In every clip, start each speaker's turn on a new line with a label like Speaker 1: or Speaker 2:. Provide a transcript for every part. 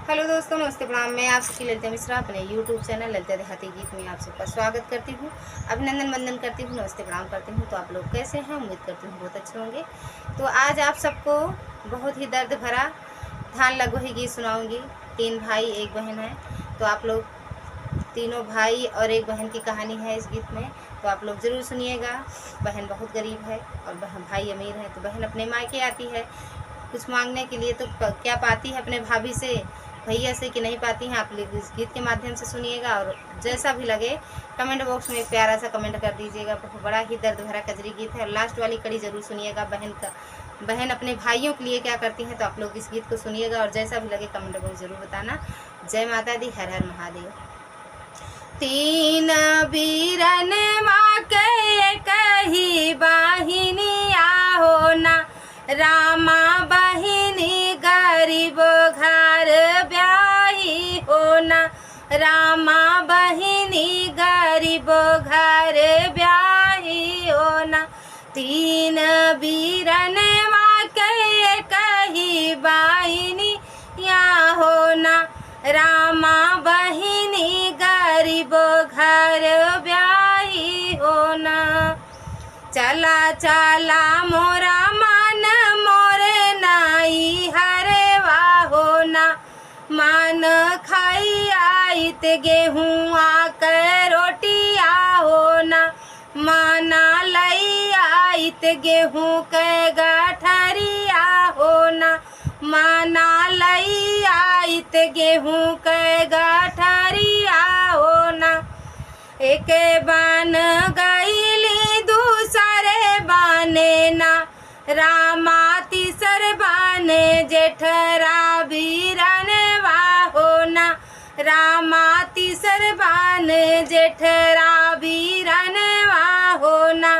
Speaker 1: Hello दोस्तों, नमस्ते, प्रणाम। मैं आप सबकी ललिता मिश्रा अपने यूट्यूब चैनल ललिता देहाती गीत में आप सबका स्वागत करती हूँ, अभिनंदन वंदन करती हूँ, नमस्ते प्रणाम करती हूँ। तो आप लोग कैसे हैं? उम्मीद करती हूँ बहुत अच्छे होंगे। तो आज आप सबको बहुत ही दर्द भरा धान लगोही गीत सुनाऊँगी। 3 भाई 1 बहन है, तो आप लोग तीनों भाई और 1 बहन की कहानी है इस गीत में, तो आप लोग ज़रूर सुनिएगा। बहन बहुत गरीब है और भाई अमीर है। तो बहन अपने मायके आती है कुछ मांगने के लिए, तो क्या पाती है अपने भाभी से, भैया से कि नहीं पाती हैं। आप लोग इस गीत के माध्यम से सुनिएगा और जैसा भी लगे कमेंट बॉक्स में एक प्यारा सा कमेंट कर दीजिएगा। बहुत बड़ा ही दर्द भरा कजरी गीत है और लास्ट वाली कड़ी ज़रूर सुनिएगा। बहन अपने भाइयों के लिए क्या करती हैं, तो आप लोग इस गीत को सुनिएगा और जैसा भी लगे कमेंट बॉक्स ज़रूर बताना। जय माता दी, हर हर महादेव। 3 बीरन माँ के कही बाहिनी आहो ना, रामा बहिनी गरीब घर ब्याही हो ना, रामा बहिनी गरीब घर ब्याही हो ना। 3 बीरन माँ के कही बाहिनी या हो ना, रामा बहिनी गरीब घर ब्याही हो ना। चला चला मोरा मान मोरे नाई हरवा हो ना, मान खाई आइत गेहूँ आकर रोटिया हो ना, माना लई आइत गेहूँ के गठरिया हो ना, माना लई आइत गेहूँ के गठरिया हो ना। एक बान गईली दूसरे बाने ना, रामा तीसर बाने जेठरा बीरन हो ना, रामा तीसर बाने जेठरा बीरन हो ना।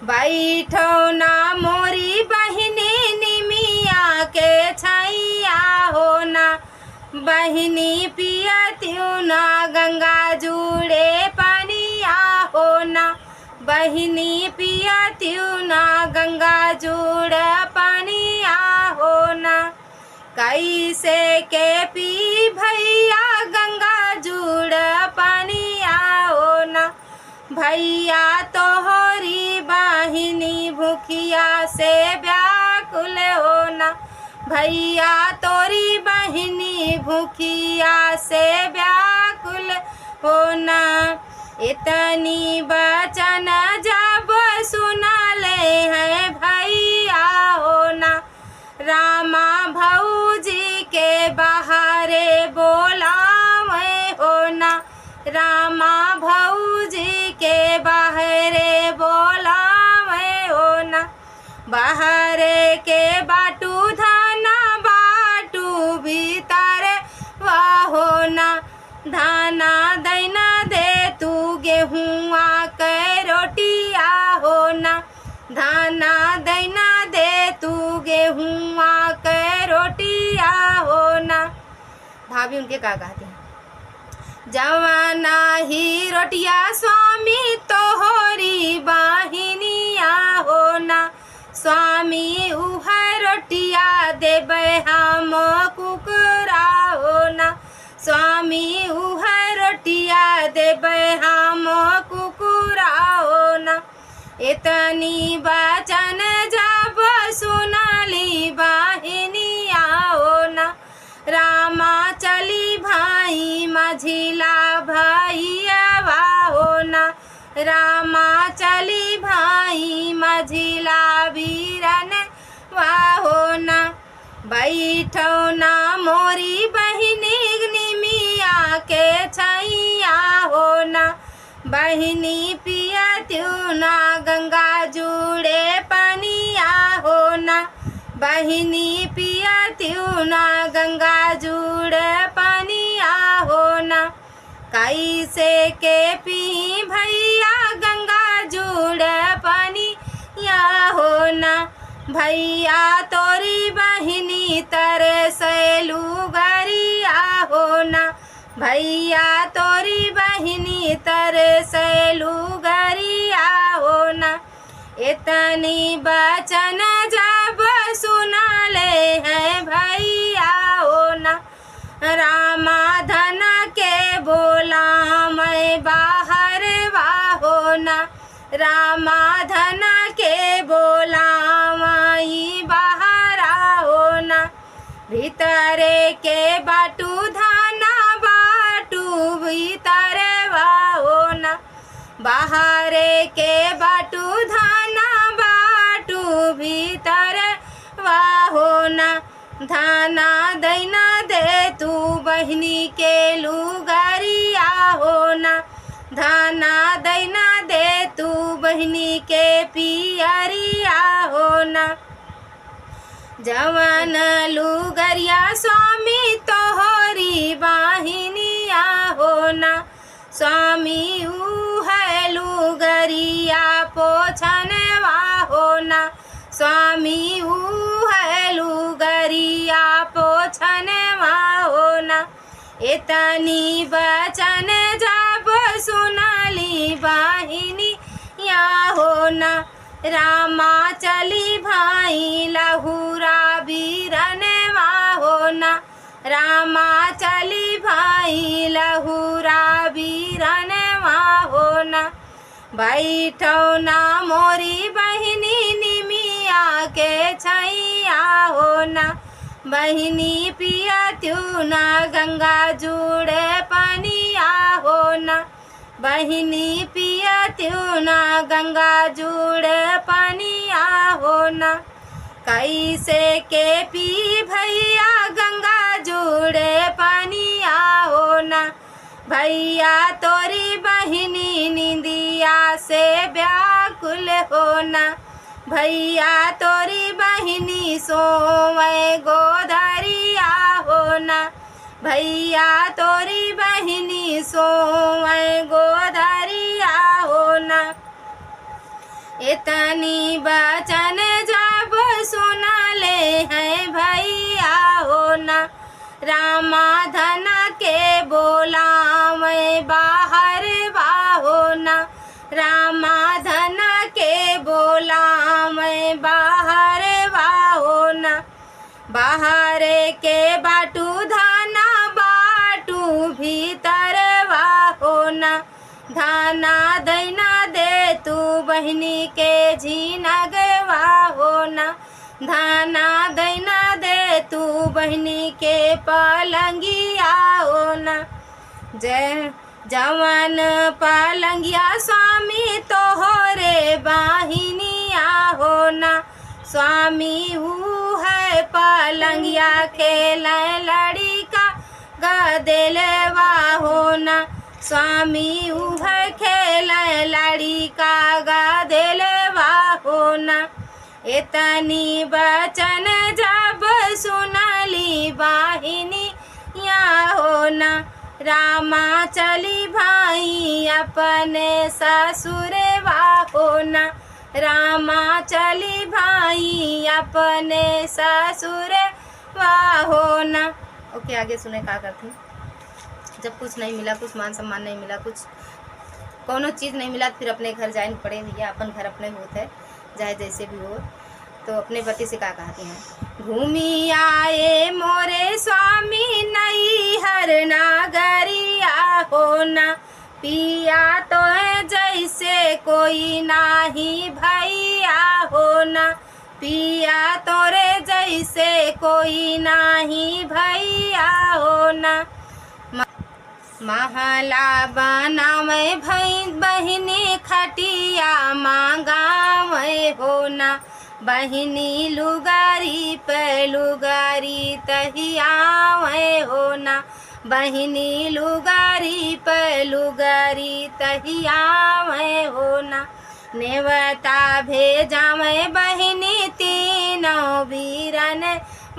Speaker 1: बैठो ना मोरी बहिनी निमिया के छैया हो ना, बहिनी पियतियो ना गंगा जुड़े पानिया हो ना, बहिनी पियतियो ना गंगा जुड़ पानिया हो ना। कैसे के पी भैया गंगा जुड़ पानिया हो ना, भैया तोहरी बहिनी भूखिया से व्याकुल हो ना, भैया तोरी बहिनी भूखिया से व्याकुल हो ना। इतनी बचन जब सुना ले हैं भैया हो ना, रामा भौजी के बाहरे बोलावे हो ना, रामा भौजी के बाहरे बोलावे हो ना। बाहरे के बाटू धाना बाटू भीतर वाहो ना, धाना दैना दे तू गेहुआ के रोटिया हो ना, धाना दैना दे तू गेहुआ के रोटिया हो ना। भाभी उनके का कहते हैं, जवाना ही रोटिया स्वामी तोहरी बाहिनिया हो ना, स्वामी उह रोटिया देबै हम कुकरा हो ना, स्वामी उह रोटिया देबै हम कुकरा हो ना। इतनी बचन जब सुनली बहिनिया हो ना, रामा चली भाई मझिला भैया हो ना, रामा चली भाई मझिला बीरन हो ना। बैठो ना मोरी बहिनी निमिया के छैया हो ना, बहिनी पियतियो ना गंगा जुड़े पानिया हो ना, बहिनी पियतियो ना गंगा जुड़े पानिया हो ना। कैसे के पी भैया गंगा जुड़े पानिया हो ना, भैया तोरी बहिनी तरसैलू गरिया हो ना, भैया तोरी बहिनी तरसैलू गरिया हो ना। इतनी बचन जब सुना ले हैं भैया हो ना, रामा धन के बोला मैं बाहर वाहो ना, रामा धन के बोला माई बाहर आओ ना, भीतरे के बाटू धाना बाटू भीतरे वाहो ना, बाहरे के बाटू धाना बाटू भीतरे वाहो ना, धाना दैना दे तू बहनी के लुगारिया हो ना, धाना दैना दे तू बहनी के पियरिया हो ना, जवन लुगरिया स्वामी तोहरी बाहिनिया हो ना, स्वामी ऊ है लुगरिया पोछनवा हो ना, स्वामी ऊ है लुगरिया पोछनवा हो ना, इतनी बचन जब सुनली बाहिनी या हो ना, रामा चली भाई लहुरा बीरनवा हो ना, रामा चली भाई लहुरा बीरनवा हो ना, बैठो ना मोरी बहिनी निमिया के छैया हो ना, बहिनी पिया त्यू ना गंगा जुड़े पनिया हो ना, बहिनी पिया त्यू ना गंगा जुड़े पनिया हो ना, कैसे के पी भैया गंगा जुड़े पनिया हो ना, भैया तोरी बहिनी निंदिया से व्याकुल हो ना, भैया तोरी बहिनी सोवे गोधरिया हो ना, भैया तोरी बहिनी सोवे गोधरिया हो ना, इतनी बचन जब सुनले हैं भैया हो ना, रामा धन के बोला मैं बाहर वाहो ना, रामा धन के बोला मैं बाहर वाहो ना, बाहर के बाटू धाना बाटू भीतर वाहो ना, धाना दैना दे तू बहनी के झीनग वाहो ना, धाना दैना दे तू बहनी के पलंगिया हो ना, जय जवन पलंगिया स्वामी तोहरे बाहिनिया हो ना, स्वामी ऊ है पलंगिया खेल लड़िका गदेलवा हो ना, स्वामी ऊ है खेल लड़िका गदेलवा हो ना, इतनी बचन जब सुनली बाहिनी या हो ना, रामा चली भाई अपने ससुरवा हो ना, रामा चली भाई अपने ससुरवा हो ना। ओके, आगे सुने क्या करती। जब कुछ नहीं मिला, कुछ मान सम्मान नहीं मिला, कुछ कोनो चीज़ नहीं मिला, फिर अपने घर जाने पड़े भैया, अपन घर अपने होते है, चाहे जैसे भी हो। तो अपने पति से क्या कहती हैं, घूमी आए मोरे स्वामी नई हर नागरिया हो ना, पिया तो है जैसे कोई नाही भैया हो ना, पिया तोरे जैसे कोई नाही भैया हो ना, महला बनावे बहिनी खटिया मांगावे हो ना, बहिनी लुगारी पे लुगारी तहियावे हो ना, बहिनी लुगारी पे लुगारी तहियावे हो ना, नेवता भेजावे बहिनी तीनों वीरन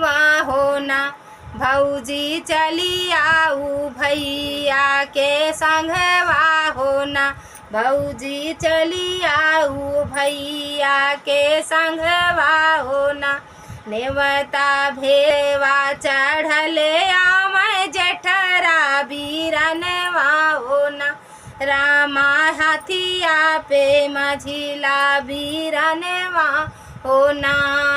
Speaker 1: वहाँ हो ना, भौजी चली आऊ भैया के संगवा हो ना, भौजी चली आऊ भैया के संगवा हो ना, नेवता भेवा चढ़ले आवे जेठरा बीरनवा हो ना, रामा हाथिया पे मझिला बीरनवा हो ना,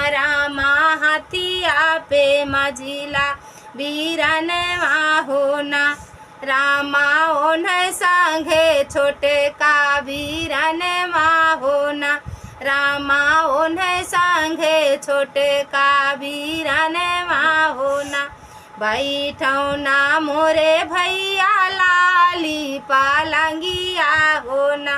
Speaker 1: रामा हाथिया पे मझिला बीरनवा होना। रामा ओन्ह संगे छोटे का बीरनवा होना। रामा ओन्ह संगे छोटे का बीरनवा होना। बैठो ना मोरे भैया लाली पालंगिया होना।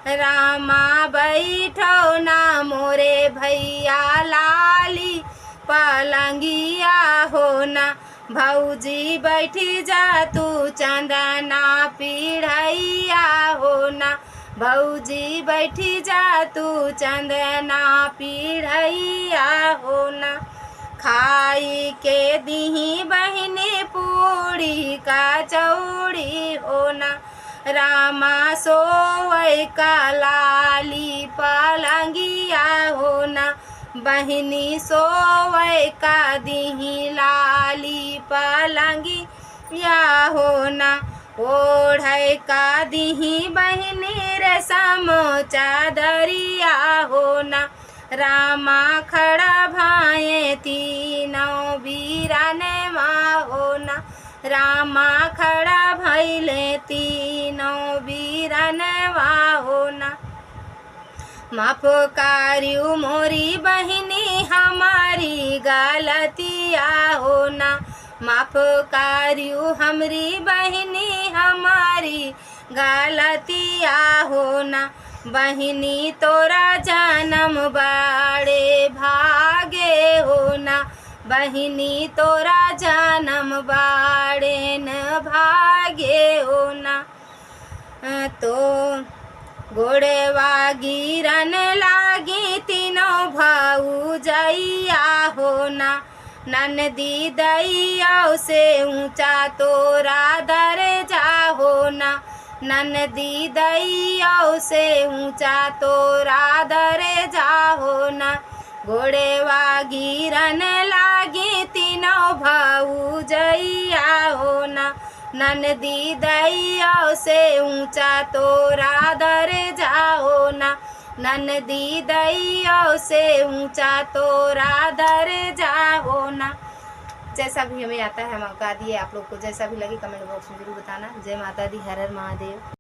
Speaker 1: रामा बैठो ना मोरे भैया लाली पालंगिया होना। भौजी बैठी जा तू चंदना पीढ़ैया होना। भौजी बैठी जा तू चंदना पीढ़ैया होना। खाई के दीही बहिनी पूड़ी का चौड़ी होना। रामा सोवै का लाली पालंगिया होना। बहिनी सोवै का दीही लाली पालंगिया होना। ओढ़ै का दीही बहिनी रेशम चादरिया होना। रामा खड़ा भाए तीनों बीरनवा होना। रामा खड़ा भैले तीनों बीरनवा होना। माफ कारियू मोरी बहिनी हमारी गलतिया होना। माफ कारियू हमरी बहिनी हमारी गलतिया होना। बहिनी तोरा जन्म बाड़े भागे होना। बहिनी तोरा जन्म बाड़े न भागे होना। तो गोड़वा गिरन लागी तीनों भौजैया होना। ननदी दैया से ऊंचा तोरा दर्जा होना। ननदी दैया से ऊंचा तोरा दर्जा होना। गोड़वा गिरन लागी तीनों भौजैया होना। ननदी दैया से ऊंचा तोरा दर्जा होना। ननदी दैया से ऊंचा तोरा दर्जा होना। जैसा भी हमें आता है हम गा दिए। आप लोग को जैसा भी लगे कमेंट बॉक्स में जरूर बताना। जय माता दी, हर हर महादेव।